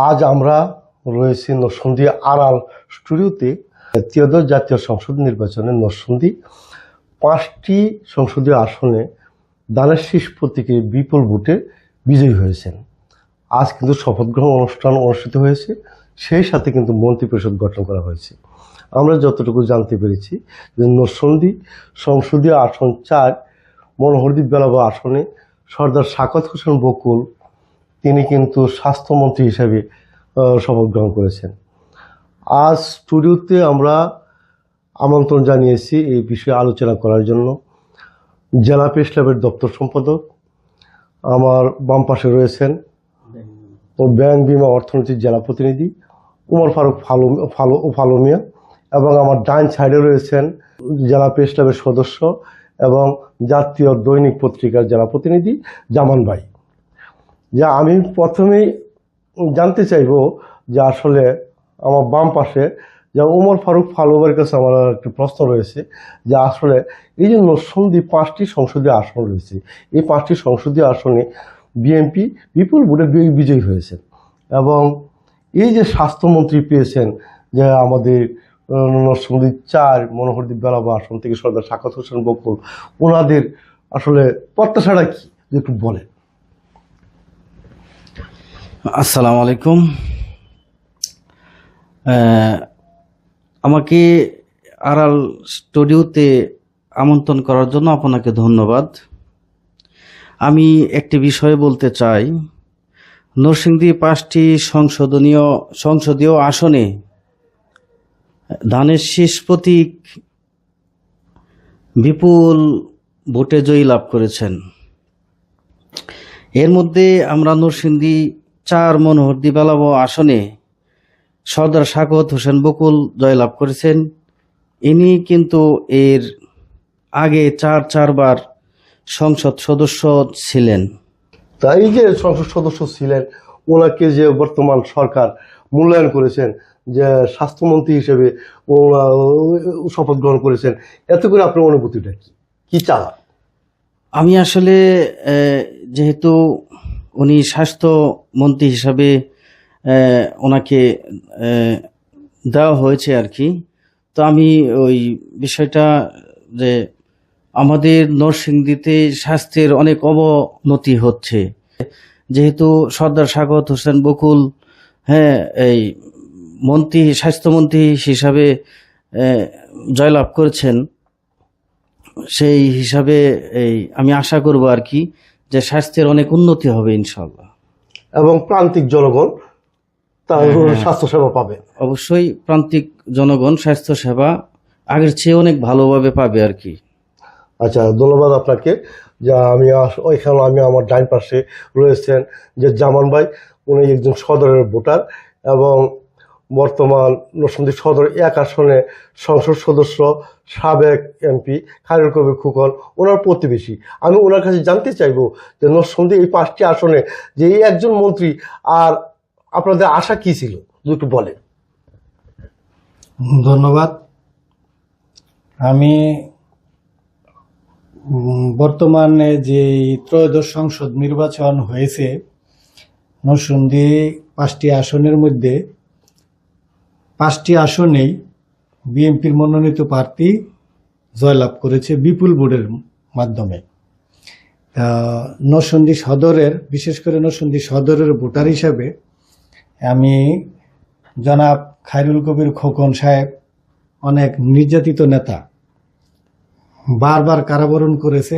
আজ আমরা রয়েছি নরসিংদী আড়াল স্টুডিওতে। ত্রয়োদশ জাতীয় সংসদ নির্বাচনে নরসিংদী 5টি সংসদীয় আসনে দানের শীষ প্রতীকে বিপুল ভোটে বিজয়ী হয়েছেন। আজ কিন্তু শপথ গ্রহণ অনুষ্ঠান অনুষ্ঠিত হয়েছে, সেই সাথে কিন্তু মন্ত্রিপরিষদ গঠন করা হয়েছে। আমরা যতটুকু জানতে পেরেছি যে নরসিংদী সংসদীয় আসন 4 মনোহরদীপ বেলাবো আসনে সর্দার সাখাওয়াত হোসেন বকুল তিনি কিন্তু স্বাস্থ্যমন্ত্রী হিসেবে শপথ গ্রহণ করেছেন। আজ স্টুডিওতে আমরা আমন্ত্রণ জানিয়েছি এই বিষয়ে আলোচনা করার জন্য জেলা প্রেস ক্লাবের দপ্তর সম্পাদক, আমার বাম পাশে রয়েছেন ও ব্যাংক বিমা অর্থনীতির জেলা প্রতিনিধি উমর ফারুক ফালু মিয়া, এবং আমার ডান সাইডে রয়েছেন জেলা প্রেস ক্লাবের সদস্য এবং জাতীয় দৈনিক পত্রিকার জেলা প্রতিনিধি জামান ভাই। যা আমি প্রথমেই জানতে চাইব যে আসলে আমার বাম পাশে যা উমর ফারুক ফালুমের কাছে আমার একটা প্রশ্ন রয়েছে যে আসলে এই যে নরসিংদী 5টি সংসদীয় আসন রয়েছে, এই 5টি সংসদীয় আসনে বিএনপি বিপুল ভোটে বিজয়ী হয়েছে, এবং এই যে স্বাস্থ্যমন্ত্রী পেয়েছেন যে আমাদের নরসিংদী 4 মনোহরদীপ বেলাবো আসন থেকে সর্দার সাখাওয়াত হোসেন বকুল, ওনাদের আসলে প্রত্যাশাটা কি একটু বলেন। আসসালামু আলাইকুম। আমাকে আড়াল স্টুডিওতে আমন্ত্রণ করার জন্য আপনাকে ধন্যবাদ। আমি একটি বিষয় বলতে চাই। নরসিংদী 5টি সংসদীয় আসনে ধানের শীষ প্রতীক বিপুল ভোটে জয়ী লাভ করেছেন। এর মধ্যে আমরা নরসিংদী 4 মনোহরদীপ বেলাবো আসনে সর্দার সাখাওয়াত হোসেন বকুল জয়লাভ করেছেন। ইনি কিন্তু এর আগে 4বার সংসদ সদস্য ছিলেন। তাই যে সংসদ সদস্য ছিলেন, ওনাকে যে বর্তমান সরকার মূল্যায়ন করেছেন, যে স্বাস্থ্যমন্ত্রী হিসেবে শপথ গ্রহণ করেছেন, এত করে আপনার অনুভূতিটা কি চাওয়া? আমি আসলে যেহেতু উনি স্বাস্থ্যমন্ত্রী হিসাবে ওনাকে দেওয়া হয়েছে আর কি, তো আমি ওই বিষয়টা যে আমাদের নরসিংদীতে স্বাস্থ্যের অনেক অবনতি হচ্ছে, যেহেতু সর্দার সাখাওয়াত হোসেন বকুল এই স্বাস্থ্যমন্ত্রী হিসাবে জয়লাভ করেছেন, সেই হিসাবে আমি আশা করব আর কি যে স্বাস্থ্যের অনেক উন্নতি হবে ইনশাআল্লাহ, এবং প্রান্তিক জনগণ তার স্বাস্থ্যসেবা পাবে। অবশ্যই প্রান্তিক জনগণ স্বাস্থ্যসেবা আগের চেয়ে অনেক ভালোভাবে পাবে আর কি। আচ্ছা, ধন্যবাদ আপনাকে। যা আমি আমার ডাইন পাশে রয়েছেন যে জামান ভাই, উনি একজন সদরের ভোটার এবং বর্তমান নরসিংদী সদর 1 আসনে সংসদ সদস্য, সাবেক এমপি খায়রুল কবির খোকন ওনার প্রতিবেশী। আমি ওনার কাছে জানতে চাইবো যে নরসিংদী এই 5টি আসনে যে এই একজন মন্ত্রী, আর আপনাদের আশা কি ছিল একটু বলেন। ধন্যবাদ। আমি বর্তমানে যে ত্রয়োদশ সংসদ নির্বাচন হয়েছে, নরসিংদী 5টি আসনের মধ্যে 5টি আসনেই বিএনপির মনোনীত প্রার্থী জয়লাভ করেছে বিপুল ভোটের মাধ্যমে। নরসিংদী সদরের, বিশেষ করে নরসিংদী সদরের ভোটার হিসাবে আমি জনাব খায়রুল কবির খোকন সাহেব অনেক নির্যাতিত নেতা, বারবার কারাবরণ করেছে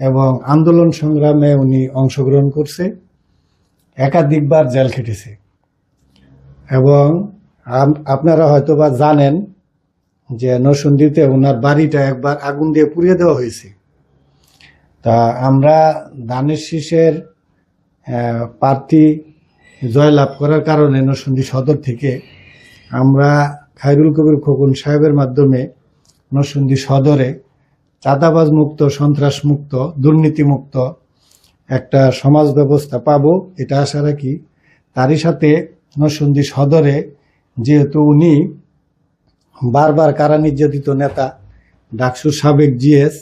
এবং আন্দোলন সংগ্রামে উনি অংশগ্রহণ করছে, একাধিকবার জেল খেটেছে, এবং আপনারা হয়তোবা জানেন যে নরসিংদীতে ওনার বাড়িটা একবার আগুন দিয়ে পুড়িয়ে দেওয়া হয়েছে। তা আমরা ধানের শীষের প্রার্থী জয়লাভ করার কারণে নরসিংদী সদর থেকে আমরা খায়রুল কবির খোকন সাহেবের মাধ্যমে নরসিংদী সদরে চাঁদাবাজ মুক্ত, সন্ত্রাস মুক্ত, দুর্নীতি মুক্ত একটা সমাজ ব্যবস্থা পাবো, এটা আশা রাখি। তারই সাথে নরসিংদী সদরে যেহেতু উনি বারবার কারা নির্যাতিত নেতা, ডাকসুর সাবেক জিএস,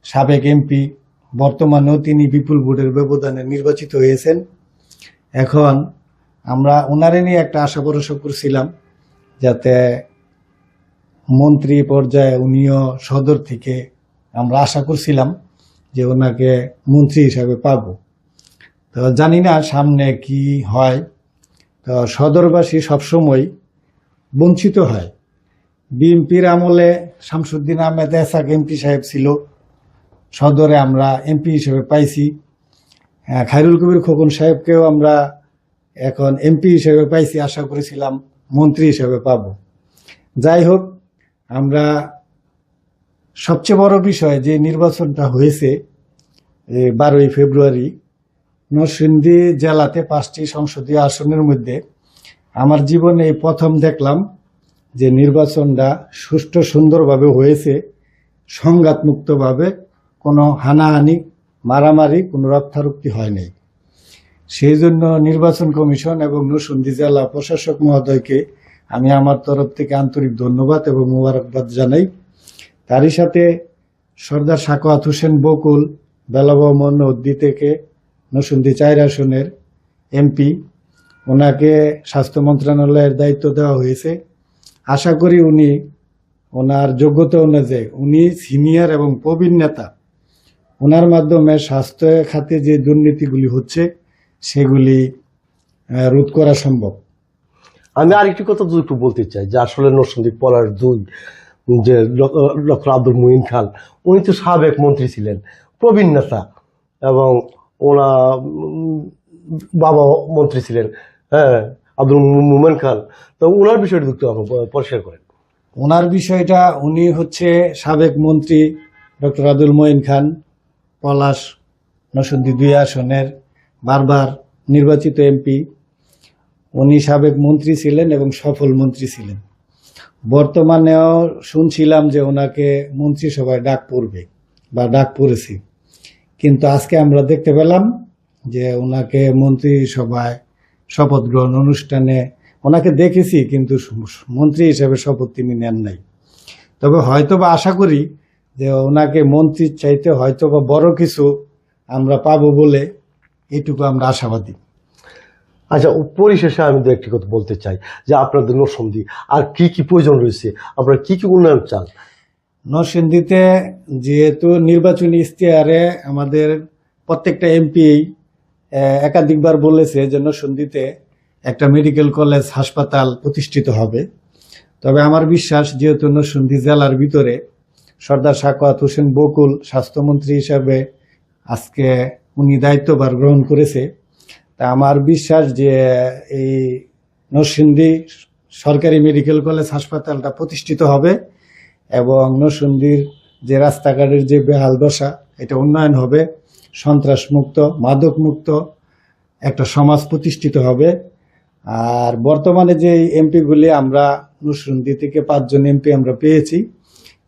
সাবেক এমপি, বর্তমানেও তিনি বিপুল ভোটের ব্যবধানে নির্বাচিত হয়েছেন। এখন আমরা ওনারে নিয়ে একটা আশা ভরসা করছিলাম যাতে মন্ত্রী পর্যায়ে উনিও সদর থেকে আমরা আশা করছিলাম যে ওনাকে মন্ত্রী হিসাবে পাব। তো জানি না সামনে কি হয়। তো সদরবাসী সবসময় বঞ্চিত হয়। বিএনপির আমলে শামসুদ্দিন আহমেদ এসাক এমপি সাহেব ছিল, সদরে আমরা এমপি হিসেবে পাইছি। খায়রুল কবির খোকন সাহেবকেও আমরা এখন এমপি হিসেবে পাইছি, আশা করেছিলাম মন্ত্রী হিসেবে পাব। যাই হোক, আমরা সবচেয়ে বড় বিষয় যে নির্বাচনটা হয়েছে 12ই ফেব্রুয়ারি, নরসিংদী জেলাতে 5টি সংসদীয় আসনের মধ্যে আমার জীবনে এই প্রথম দেখলাম যে নির্বাচনটা সুষ্ঠু সুন্দরভাবে হয়েছে, সংঘাতমুক্তভাবে, কোনো হানাহানি মারামারি কোনো রক্তারক্তি হয় নাই। সেই জন্য নির্বাচন কমিশন এবং নরসিংদী জেলা প্রশাসক মহোদয়কে আমি আমার তরফ থেকে আন্তরিক ধন্যবাদ এবং মোবারকবাদ জানাই। তারই সাথে সর্দার সাখাওয়াত হোসেন বকুল বেলাবো মনোহরদী থেকে নরসিংদী 4 আসনের এমপি, ওনাকে স্বাস্থ্য মন্ত্রণালয়ের দায়িত্ব দেওয়া হয়েছে। আশা করি উনি ওনার যোগ্যতা অনুযায়ী, উনি সিনিয়র এবং প্রবীণ নেতা, ওনার মাধ্যমে স্বাস্থ্য খাতে যে দুর্নীতিগুলি হচ্ছে সেগুলি রোধ করা সম্ভব। আমি আরেকটি কথা যদি একটু বলতে চাই যে আসলে নরসিংদী পলাশ 2 যে ডক্টর আব্দুল মুইন খান, উনি তো সাবেক মন্ত্রী ছিলেন, প্রবীণ নেতা, এবং ওনার বাবা মন্ত্রী ছিলেন, হ্যাঁ, আব্দুল মুমিন খান। তো ওনার বিষয়টা একটু পরিষ্কার করেন। ওনার বিষয়টা, উনি হচ্ছে সাবেক মন্ত্রী ডক্টর আব্দুল মঈন খান, পলাশ নরসিংদী 2 আসনের বারবার নির্বাচিত এমপি। উনি সাবেক মন্ত্রী ছিলেন এবং সফল মন্ত্রী ছিলেন। বর্তমানেও শুনছিলাম যে ওনাকে মন্ত্রিসভায় ডাক পড়বে বা ডাক পড়েছি, কিন্তু আজকে আমরা দেখতে পেলাম যে ওনাকে মন্ত্রিসভায় শপথ গ্রহণ অনুষ্ঠানে ওনাকে দেখেছি, কিন্তু মন্ত্রী হিসেবে শপথ তিনি নেন নাই। তবে হয়তোবা আশা করি যে ওনাকে মন্ত্রীর চাইতে হয়তোবা বড় কিছু আমরা পাবো বলে এইটুকু আমরা আশাবাদী। আচ্ছা, পরিশেষে আমি তো একটি কথা বলতে চাই যে আপনাদের নরসিংদী আর কি কি প্রয়োজন রয়েছে, আপনারা কি কি উন্নয়ন চান? নরসিংদীতে যেহেতু নির্বাচনী ইশতেহারে আমাদের প্রত্যেকটা এমপি একাধিকবার বলেছে যে নরসিংদীতে একটা মেডিকেল কলেজ হাসপাতাল প্রতিষ্ঠিত হবে। তবে আমার বিশ্বাস, যেহেতু নরসিংদী জেলার ভিতরে সর্দার সাখাওয়াত হোসেন বকুল স্বাস্থ্যমন্ত্রী হিসাবে আজকে উনি দায়িত্বভার গ্রহণ করেছে, তা আমার বিশ্বাস যে এই নরসিংদী সরকারি মেডিকেল কলেজ হাসপাতালটা প্রতিষ্ঠিত হবে এবং নরসিংদীর যে রাস্তাঘাটের যে বেহাল দশা, এটা উন্নয়ন হবে, সন্ত্রাসমুক্ত মাদকমুক্ত একটা সমাজ প্রতিষ্ঠিত হবে। আর বর্তমানে যে এমপিগুলি আমরা নরসিংদী থেকে 5 জন এমপি আমরা পেয়েছি,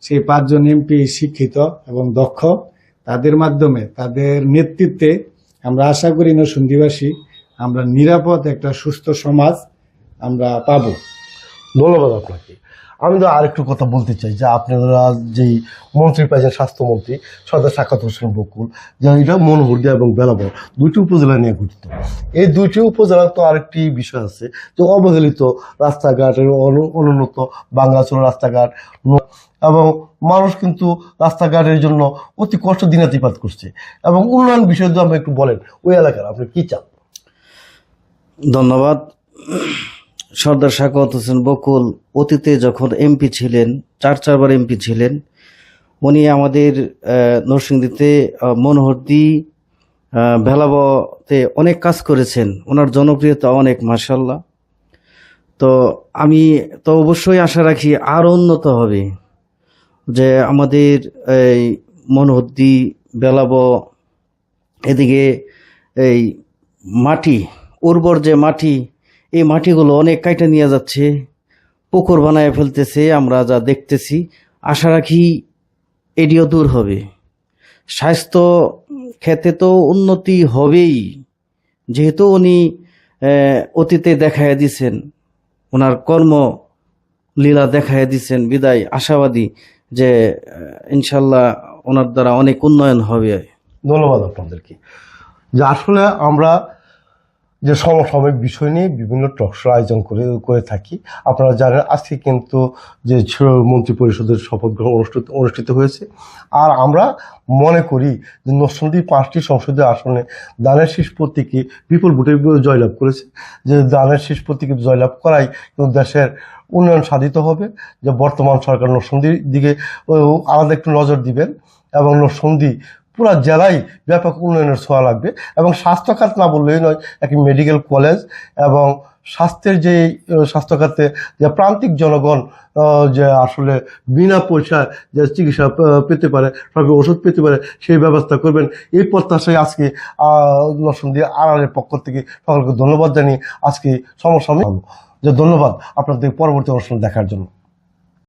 সেই 5 জন এমপি শিক্ষিত এবং দক্ষ। তাদের মাধ্যমে, তাদের নেতৃত্বে আমরা আশা করি নরসিংদীবাসী আমরা নিরাপদ একটা সুস্থ সমাজ আমরা পাব। ধন্যবাদ আপনাকে। আমি তো আরেকটু কথা বলতে চাই যে আপনারা যেই মন্ত্রী পাইছেন, স্বাস্থ্যমন্ত্রী সর্দার সাখাওয়াত হোসেন বকুল, যে এটা মনোহরদী এবং বেলাবো 2টি উপজেলা নিয়ে গঠিত। এই 2টি উপজেলার তো আরেকটি বিষয় আছে যে অবহেলিত রাস্তাঘাটের অনুন্নত বাংলাচল রাস্তাঘাট, এবং মানুষ কিন্তু রাস্তাঘাটের জন্য অতি কষ্ট দিনাতিপাত করছে, এবং উন্নয়ন বিষয়ে যদি আমরা একটু বলেন ওই এলাকার আপনি কি চান? ধন্যবাদ। সর্দার সাখাওয়াত হোসেন বকুল অতীতে যখন এমপি ছিলেন, 4বার এমপি ছিলেন, উনি আমাদের নরসিংদীতে মনোহরদী ভেলাবতে অনেক কাজ করেছেন। ওনার জনপ্রিয়তা অনেক, মাশাআল্লাহ। তো আমি তো অবশ্যই আশা রাখি আরও উন্নত হবে, যে আমাদের এই মনোহরদী বেলাবো এদিকে এই মাটি, উর্বর যে মাটি, এই মাটিগুলো অনেক কাইটা নিয়ে যাচ্ছে, পুকুর বানায় ফেলতেছে, আমরা যা দেখতেছি। আশা রাখি এটিও দূর হবে। স্বাস্থ্য ক্ষেত্রে তো উন্নতি হবেই, যেহেতু উনি অতীতে দেখাইয়া দিছেন, ওনার কর্ম লীলা দেখাইয়া দিছেন, বিদায় আশাবাদী যে ইনশাল্লাহ ওনার দ্বারা অনেক উন্নয়ন হবে। ধন্যবাদ আপনাদেরকে। যে আসলে আমরা যে সমসাময়িক বিষয় নিয়ে বিভিন্ন টকশো আয়োজন করে থাকি। আপনারা জানেন আজকে কিন্তু যে মন্ত্রী পরিষদের শপথ গ্রহণ অনুষ্ঠিত হয়েছে। আর আমরা মনে করি যে নরসিংদী 5টি সংসদীয় আসনে দানের শীষ প্রতীকে বিপুল ভোটে জয়লাভ করেছে। যে দানের শীষ প্রতীকে জয়লাভ করাই কিন্তু দেশের উন্নয়ন সাধিত হবে। যে বর্তমান সরকার নরসিংদীর দিকে আলাদা একটু নজর দিবেন এবং নরসিংদী পুরা জেলায় ব্যাপক উন্নয়নের ছোঁয়া লাগবে। এবং স্বাস্থ্য খাত না বললেই নয়, একটি মেডিকেল কলেজ এবং স্বাস্থ্যের যে স্বাস্থ্য খাতে যে প্রান্তিক জনগণ যে আসলে বিনা পয়সায় যে চিকিৎসা পেতে পারে, সরকারি ওষুধ পেতে পারে, সেই ব্যবস্থা করবেন। এই প্রত্যাশায় আজকে নরসিংদী আড়ালের পক্ষ থেকে সকলকে ধন্যবাদ জানিয়ে আজকে সমসাময়িক যে ধন্যবাদ আপনাদের পরবর্তী অনুষ্ঠান দেখার জন্য।